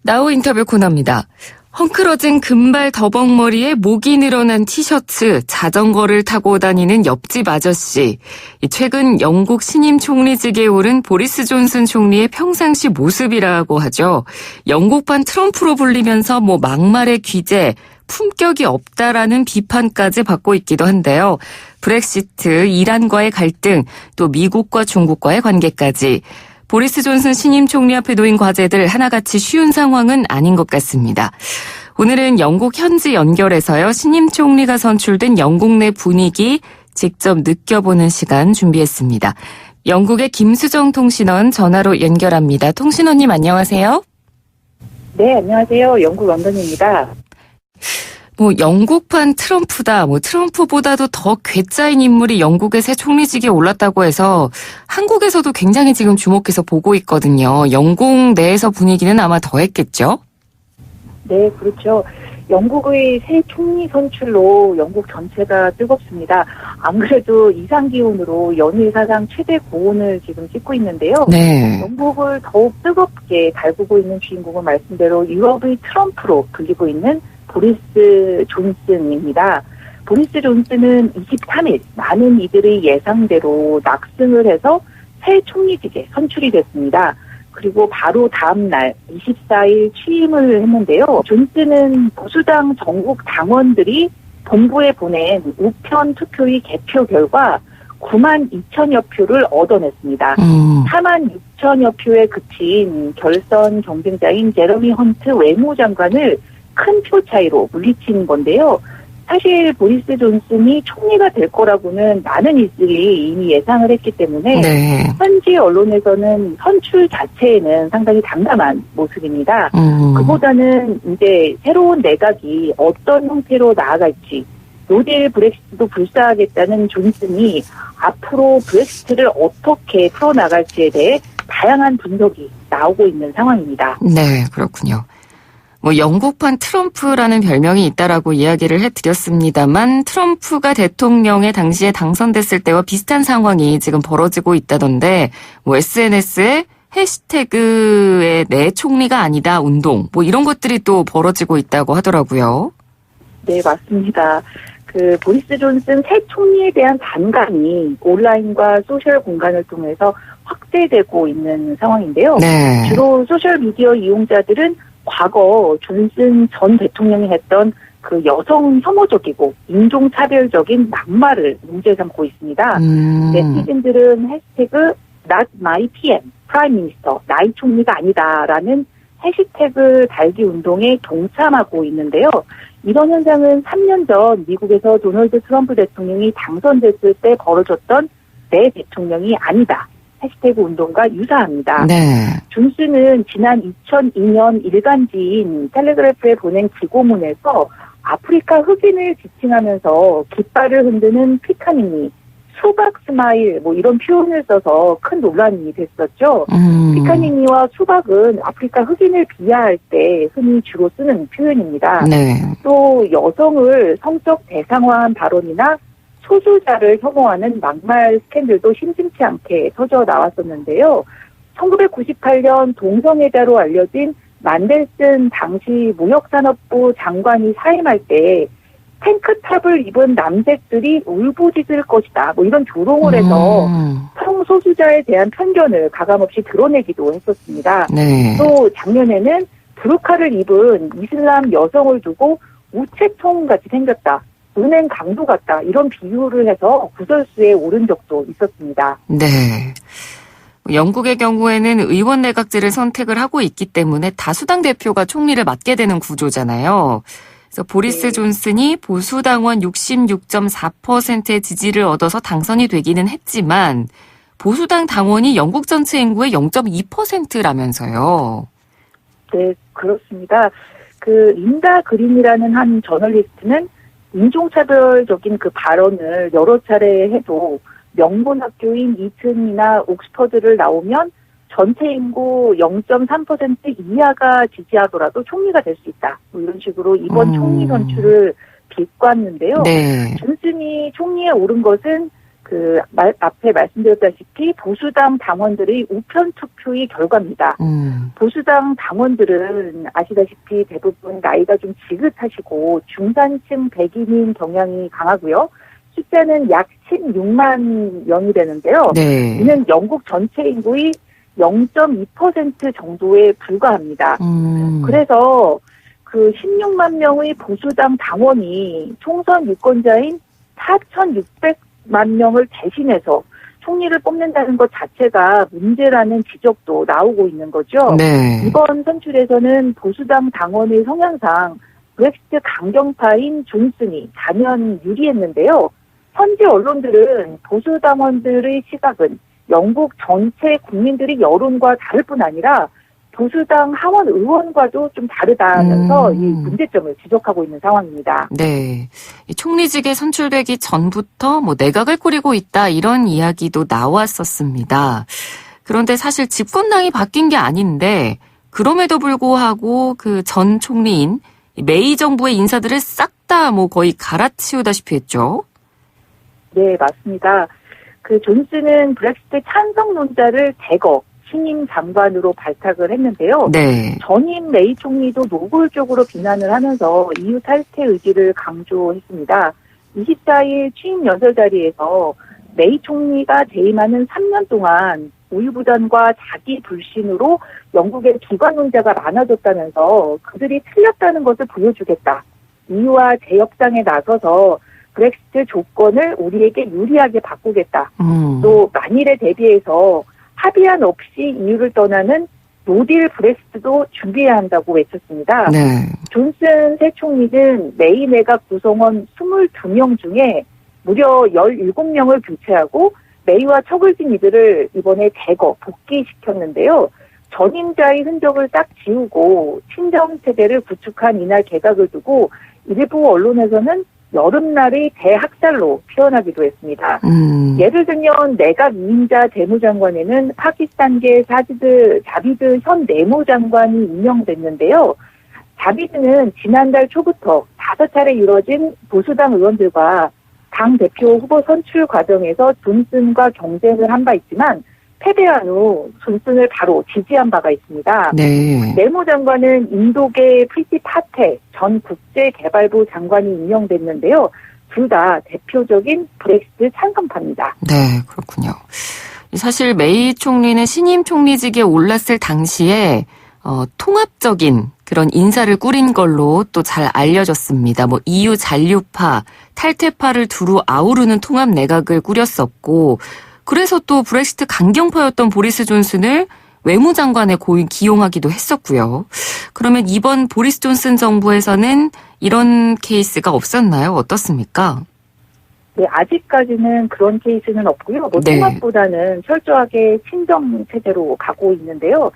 나우 인터뷰 코너입니다. 헝클어진 금발 더벅머리에 목이 늘어난 티셔츠, 자전거를 타고 다니는 옆집 아저씨. 최근 영국 신임 총리직에 오른 보리스 존슨 총리의 평상시 모습이라고 하죠. 영국판 트럼프로 불리면서 막말의 귀재, 품격이 없다라는 비판까지 받고 있기도 한데요. 브렉시트, 이란과의 갈등, 또 미국과 중국과의 관계까지. 보리스 존슨 신임 총리 앞에 놓인 과제들 하나같이 쉬운 상황은 아닌 것 같습니다. 오늘은 영국 현지 연결해서요. 신임 총리가 선출된 영국 내 분위기 직접 느껴보는 시간 준비했습니다. 영국의 김수정 통신원 전화로 연결합니다. 통신원님 안녕하세요. 네, 안녕하세요. 영국 런던입니다. 영국판 트럼프다. 트럼프보다도 더 괴짜인 인물이 영국의 새 총리직에 올랐다고 해서 한국에서도 굉장히 지금 주목해서 보고 있거든요. 영국 내에서 분위기는 아마 더했겠죠? 네, 그렇죠. 영국의 새 총리 선출로 영국 전체가 뜨겁습니다. 안 그래도 이상기온으로 연일 사상 최대 고온을 지금 찍고 있는데요. 네. 영국을 더욱 뜨겁게 달구고 있는 주인공은 말씀대로 유럽의 트럼프로 불리고 있는 보리스 존슨입니다. 보리스 존슨은 23일 많은 이들의 예상대로 낙승을 해서 새 총리직에 선출이 됐습니다. 그리고 바로 다음 날 24일 취임을 했는데요. 존슨은 보수당 전국 당원들이 본부에 보낸 우편 투표의 개표 결과 9만 2천여 표를 얻어냈습니다. 4만 6천여 표에 그친 결선 경쟁자인 제러미 헌트 외무장관을 큰 표 차이로 물리친 건데요. 사실 보리스 존슨이 총리가 될 거라고는 많은 이들이 이미 예상을 했기 때문에 네. 현지 언론에서는 선출 자체에는 상당히 담담한 모습입니다. 그보다는 이제 새로운 내각이 어떤 형태로 나아갈지 노딜 브렉시트도 불사하겠다는 존슨이 앞으로 브렉시트를 어떻게 풀어나갈지에 대해 다양한 분석이 나오고 있는 상황입니다. 네, 그렇군요. 영국판 트럼프라는 별명이 있다라고 이야기를 해드렸습니다만 트럼프가 대통령에 당시에 당선됐을 때와 비슷한 상황이 지금 벌어지고 있다던데 SNS에 해시태그에 내 총리가 아니다 운동 이런 것들이 또 벌어지고 있다고 하더라고요. 네, 맞습니다. 보리스 존슨 새 총리에 대한 반감이 온라인과 소셜 공간을 통해서 확대되고 있는 상황인데요. 네. 주로 소셜미디어 이용자들은 과거 존슨 전 대통령이 했던 여성 혐오적이고 인종차별적인 막말을 문제 삼고 있습니다. 네티즌들은 해시태그 not my PM, prime minister, 나의 총리가 아니다라는 해시태그 달기 운동에 동참하고 있는데요. 이런 현상은 3년 전 미국에서 도널드 트럼프 대통령이 당선됐을 때 벌어졌던 내 대통령이 아니다. 해시태그 운동과 유사합니다. 네. 존슨은 지난 2002년 일간지인 텔레그래프에 보낸 기고문에서 아프리카 흑인을 지칭하면서 깃발을 흔드는 피카니니, 수박 스마일 이런 표현을 써서 큰 논란이 됐었죠. 피카니니와 수박은 아프리카 흑인을 비하할 때 흔히 주로 쓰는 표현입니다. 네. 또 여성을 성적 대상화한 발언이나 소수자를 혐오하는 막말 스캔들도 심심치 않게 터져 나왔었는데요. 1998년 동성애자로 알려진 만델슨 당시 무역산업부 장관이 사임할 때 탱크탑을 입은 남색들이 울부짖을 것이다. 이런 조롱을 해서 성소수자에 대한 편견을 가감없이 드러내기도 했었습니다. 네. 또 작년에는 부르카를 입은 이슬람 여성을 두고 우체통같이 생겼다. 은행 강도 같다. 이런 비유를 해서 구설수에 오른 적도 있었습니다. 네. 영국의 경우에는 의원 내각제를 선택을 하고 있기 때문에 다수당 대표가 총리를 맡게 되는 구조잖아요. 그래서 보리스 존슨이 보수당원 66.4%의 지지를 얻어서 당선이 되기는 했지만 보수당 당원이 영국 전체 인구의 0.2%라면서요. 네, 그렇습니다. 린다 그린이라는 한 저널리스트는 인종차별적인 발언을 여러 차례 해도 명문 학교인 이튼이나 옥스퍼드를 나오면 전체 인구 0.3% 이하가 지지하더라도 총리가 될 수 있다. 이런 식으로 이번 총리 선출을 비꼬았는데요. 네. 존슨이 총리에 오른 것은 앞에 말씀드렸다시피 보수당 당원들의 우편 투표의 결과입니다. 보수당 당원들은 아시다시피 대부분 나이가 좀 지긋하시고 중산층 백인인 경향이 강하고요. 숫자는 약 16만 명이 되는데요. 네. 이는 영국 전체 인구의 0.2% 정도에 불과합니다. 그래서 그 16만 명의 보수당 당원이 총선 유권자인 4,600만 명을 대신해서 총리를 뽑는다는 것 자체가 문제라는 지적도 나오고 있는 거죠. 네. 이번 선출에서는 보수당 당원의 성향상 브렉시트 강경파인 존슨이 단연 유리했는데요. 현지 언론들은 보수 당원들의 시각은 영국 전체 국민들의 여론과 다를 뿐 아니라 보수당 하원 의원과도 좀 다르다면서 이 문제점을 지적하고 있는 상황입니다. 네. 이 총리직에 선출되기 전부터 내각을 꾸리고 있다 이런 이야기도 나왔었습니다. 그런데 사실 집권당이 바뀐 게 아닌데 그럼에도 불구하고 그 전 총리인 메이 정부의 인사들을 싹 다 거의 갈아치우다시피 했죠. 네, 맞습니다. 그 존슨은 브렉시트 찬성론자를 대거 신임 장관으로 발탁을 했는데요. 네. 전임 메이 총리도 노골적으로 비난을 하면서 EU 탈퇴 의지를 강조했습니다. 24일 취임 연설 자리에서 메이 총리가 재임하는 3년 동안 우유부단과 자기 불신으로 영국의 기관론자가 많아졌다면서 그들이 틀렸다는 것을 보여주겠다. EU와 재협상에 나서서 브렉시트 조건을 우리에게 유리하게 바꾸겠다. 또 만일에 대비해서 합의안 없이 EU를 떠나는 노딜 브렉시트도 준비해야 한다고 외쳤습니다. 네. 존슨 새 총리는 메이 내각 구성원 22명 중에 무려 17명을 교체하고 메이와 척을 진 이들을 이번에 대거 복귀시켰는데요. 전임자의 흔적을 딱 지우고 친정 체제를 구축한 이날 개각을 두고 일부 언론에서는 여름날의 대학살로 표현하기도 했습니다. 예를 들면 내각 2인자 재무장관에는 파키스탄계 자비드 현 내무장관이 임명됐는데요. 자비드는 지난달 초부터 5차례 이뤄진 보수당 의원들과 당대표 후보 선출 과정에서 존슨과 경쟁을 한 바 있지만 패배한 후 존슨을 바로 지지한 바가 있습니다. 네. 내무장관은 인도계 프리티 파테 전 국제개발부 장관이 임명됐는데요. 둘 다 대표적인 브렉시트 찬성파입니다. 네, 그렇군요. 사실 메이 총리는 신임 총리직에 올랐을 당시에 통합적인 그런 인사를 꾸린 걸로 또 잘 알려졌습니다. EU 잔류파, 탈퇴파를 두루 아우르는 통합 내각을 꾸렸었고 그래서 또 브렉시트 강경파였던 보리스 존슨을 외무장관에 고위 기용하기도 했었고요. 그러면 이번 보리스 존슨 정부에서는 이런 케이스가 없었나요? 어떻습니까? 네, 아직까지는 그런 케이스는 없고요. 네. 통합보다는 철저하게 친정 체제로 가고 있는데요.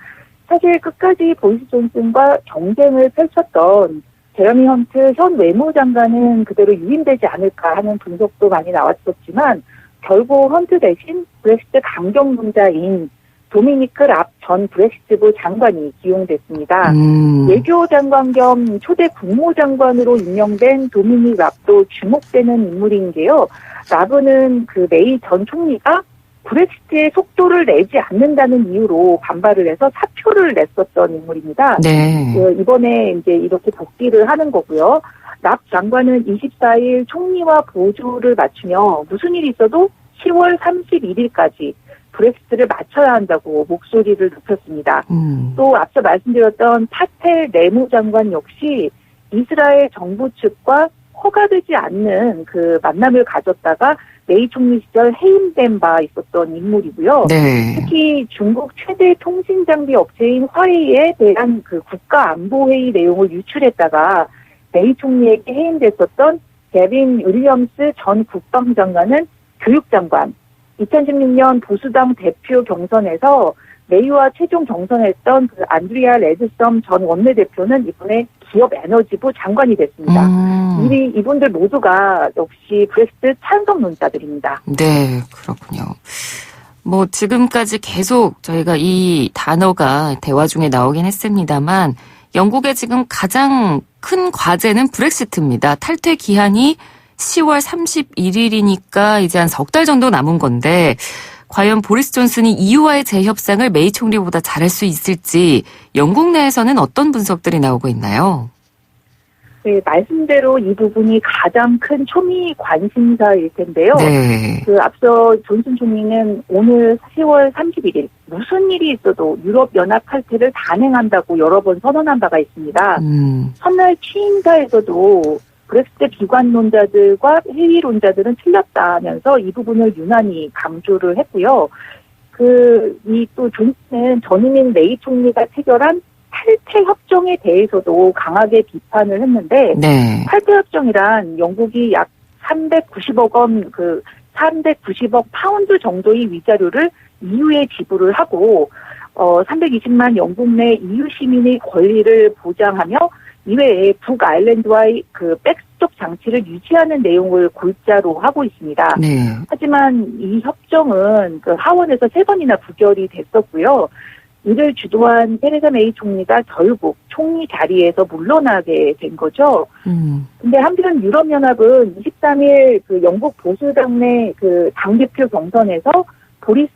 사실 끝까지 보리스 존슨과 경쟁을 펼쳤던 제러미 헌트 현 외무장관은 그대로 유임되지 않을까 하는 분석도 많이 나왔었지만 결국 헌트 대신 브렉시트 강경론자인 도미니크 랍 전 브렉시트부 장관이 기용됐습니다. 외교장관 겸 초대 국무장관으로 임명된 도미닉 랍도 주목되는 인물인 게요. 랍은 그 메이 전 총리가 브렉시트의 속도를 내지 않는다는 이유로 반발을 해서 사표를 냈었던 인물입니다. 네. 이번에 이제 이렇게 복귀를 하는 거고요. 랍 장관은 24일 총리와 보조를 맞추며 무슨 일이 있어도 10월 31일까지 브렉시트를 맞춰야 한다고 목소리를 높였습니다. 또 앞서 말씀드렸던 파텔 내무장관 역시 이스라엘 정부 측과 허가되지 않는 그 만남을 가졌다가 메이 총리 시절 해임된 바 있었던 인물이고요. 네. 특히 중국 최대 통신장비 업체인 화웨이에 대한 그 국가안보회의 내용을 유출했다가 메이 총리에게 해임됐었던 게빈 윌리엄스 전 국방장관은 교육장관, 2016년 보수당 대표 경선에서 메이와 최종 경선했던 그 안드리아 레드썸 전 원내대표는 이번에 기업에너지부 장관이 됐습니다. 이분들 모두가 역시 브렉시트 찬성론자들입니다. 네, 그렇군요. 지금까지 계속 저희가 이 단어가 대화 중에 나오긴 했습니다만 영국의 지금 가장 큰 과제는 브렉시트입니다. 탈퇴 기한이 10월 31일이니까 이제 한 석 달 정도 남은 건데 과연 보리스 존슨이 EU와의 재협상을 메이 총리보다 잘할 수 있을지 영국 내에서는 어떤 분석들이 나오고 있나요? 네, 말씀대로 이 부분이 가장 큰 초미 관심사일 텐데요. 네. 앞서 존슨 총리는 오늘 10월 31일 무슨 일이 있어도 유럽연합 탈퇴를 단행한다고 여러 번 선언한 바가 있습니다. 첫날 취임사에서도 브렉시트 기관론자들과 회의론자들은 틀렸다면서 이 부분을 유난히 강조를 했고요. 이 또 존슨은 전임인 메이 총리가 체결한 탈퇴 협정에 대해서도 강하게 비판을 했는데, 네. 탈퇴 협정이란 영국이 약 390억 원, 390억 파운드 정도의 위자료를 EU에 지불을 하고, 320만 영국 내 EU 시민의 권리를 보장하며, 이외에 북아일랜드와의 백스톱 장치를 유지하는 내용을 골자로 하고 있습니다. 네. 하지만 이 협정은 하원에서 3번이나 부결이 됐었고요. 이를 주도한 테레사 메이 총리가 결국 총리 자리에서 물러나게 된 거죠. 근데 한편 유럽연합은 23일 영국 보수당 내 당대표 경선에서 보리스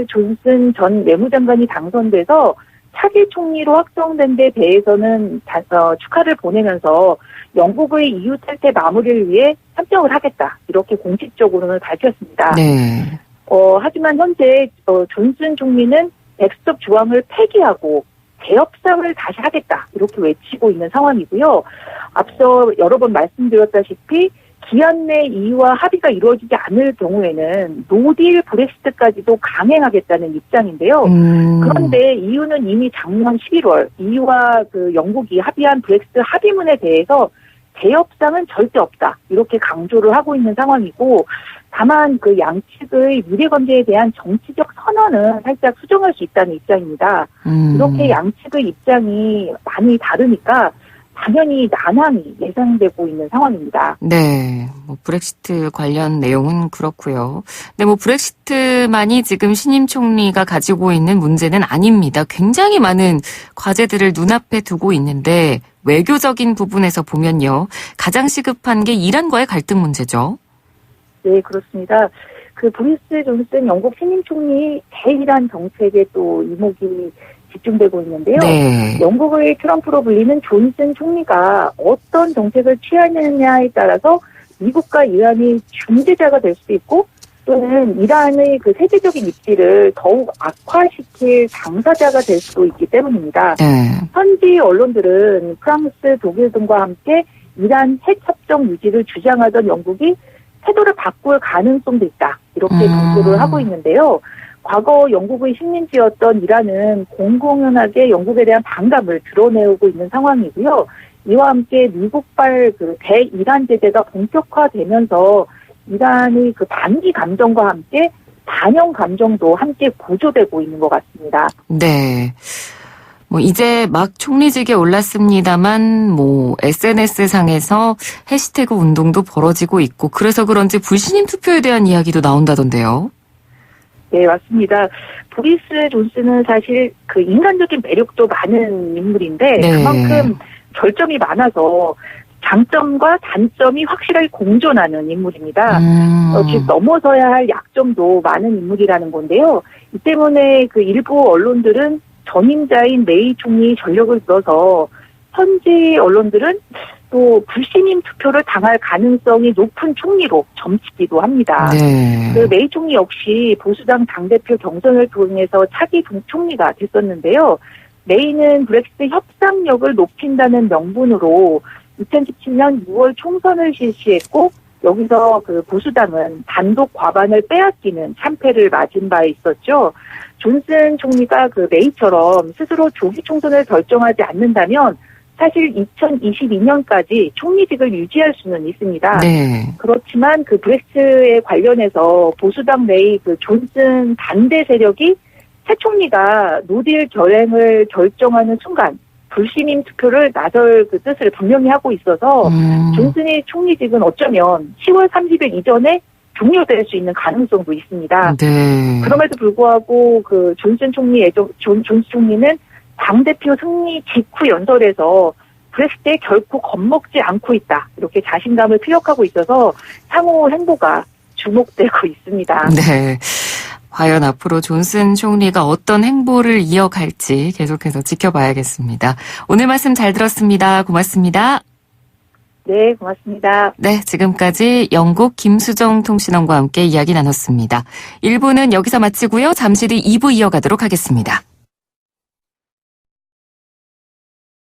존슨 전 외무장관이 당선돼서 차기 총리로 확정된 데 대해서는 축하를 보내면서 영국의 EU 탈퇴 마무리를 위해 협정을 하겠다. 이렇게 공식적으로는 밝혔습니다. 네. 하지만 현재 존슨 총리는 백스톱 조항을 폐기하고 재협상을 다시 하겠다. 이렇게 외치고 있는 상황이고요. 앞서 여러 번 말씀드렸다시피 기한 내 EU와 합의가 이루어지지 않을 경우에는 노딜 브렉시트까지도 강행하겠다는 입장인데요. 그런데 EU는 이미 작년 11월 EU와 영국이 합의한 브렉시트 합의문에 대해서 재협상은 절대 없다. 이렇게 강조를 하고 있는 상황이고, 다만 양측의 미래 관계에 대한 정치적 선언은 살짝 수정할 수 있다는 입장입니다. 이렇게 양측의 입장이 많이 다르니까 당연히 난항이 예상되고 있는 상황입니다. 네, 브렉시트 관련 내용은 그렇고요. 근데 브렉시트만이 지금 신임 총리가 가지고 있는 문제는 아닙니다. 굉장히 많은 과제들을 눈앞에 두고 있는데 외교적인 부분에서 보면요, 가장 시급한 게 이란과의 갈등 문제죠. 네, 그렇습니다. 보리스 존슨 영국 신임 총리 대이란 정책에 또 이목이 집중되고 있는데요. 네. 영국의 트럼프로 불리는 존슨 총리가 어떤 정책을 취하느냐에 따라서 미국과 이란이 중재자가 될 수도 있고, 또는 이란의 세계적인 입지를 더욱 악화시킬 당사자가 될 수도 있기 때문입니다. 현지 언론들은 프랑스, 독일 등과 함께 이란 핵 협정 유지를 주장하던 영국이 태도를 바꿀 가능성도 있다. 이렇게 보도를 하고 있는데요. 과거 영국의 식민지였던 이란은 공공연하게 영국에 대한 반감을 드러내고 있는 상황이고요. 이와 함께 미국발 대이란 제재가 본격화되면서 이란의 반기 감정과 함께 반영 감정도 함께 고조되고 있는 것 같습니다. 네. 이제 막 총리직에 올랐습니다만, SNS상에서 해시태그 운동도 벌어지고 있고, 그래서 그런지 불신임 투표에 대한 이야기도 나온다던데요. 네, 맞습니다. 보리스 존슨은 사실 인간적인 매력도 많은 인물인데, 네. 그만큼 결점이 많아서 장점과 단점이 확실하게 공존하는 인물입니다. 즉 넘어서야 할 약점도 많은 인물이라는 건데요. 이 때문에 일부 언론들은 전임자인 메이 총리의 전력을 들어서 현지 언론들은 또 불신임 투표를 당할 가능성이 높은 총리로 점치기도 합니다. 네. 메이 총리 역시 보수당 당대표 경선을 통해서 차기 총리가 됐었는데요. 메이는 브렉시트 협상력을 높인다는 명분으로 2017년 6월 총선을 실시했고, 여기서 보수당은 단독 과반을 빼앗기는 참패를 맞은 바 있었죠. 존슨 총리가 메이처럼 스스로 조기 총선을 결정하지 않는다면 사실 2022년까지 총리직을 유지할 수는 있습니다. 네. 그렇지만 브렉시트에 관련해서 보수당 내의 존슨 반대 세력이 새 총리가 노딜 결행을 결정하는 순간 불신임 투표를 나설 뜻을 분명히 하고 있어서 존슨의 총리직은 어쩌면 10월 30일 이전에 종료될 수 있는 가능성도 있습니다. 네. 그럼에도 불구하고 존슨 총리는 당대표 승리 직후 연설에서 브렉시트에 결코 겁먹지 않고 있다. 이렇게 자신감을 피력하고 있어서 향후 행보가 주목되고 있습니다. 네. 과연 앞으로 존슨 총리가 어떤 행보를 이어갈지 계속해서 지켜봐야겠습니다. 오늘 말씀 잘 들었습니다. 고맙습니다. 네, 고맙습니다. 네, 지금까지 영국 김수정 통신원과 함께 이야기 나눴습니다. 1부는 여기서 마치고요. 잠시 뒤 2부 이어가도록 하겠습니다.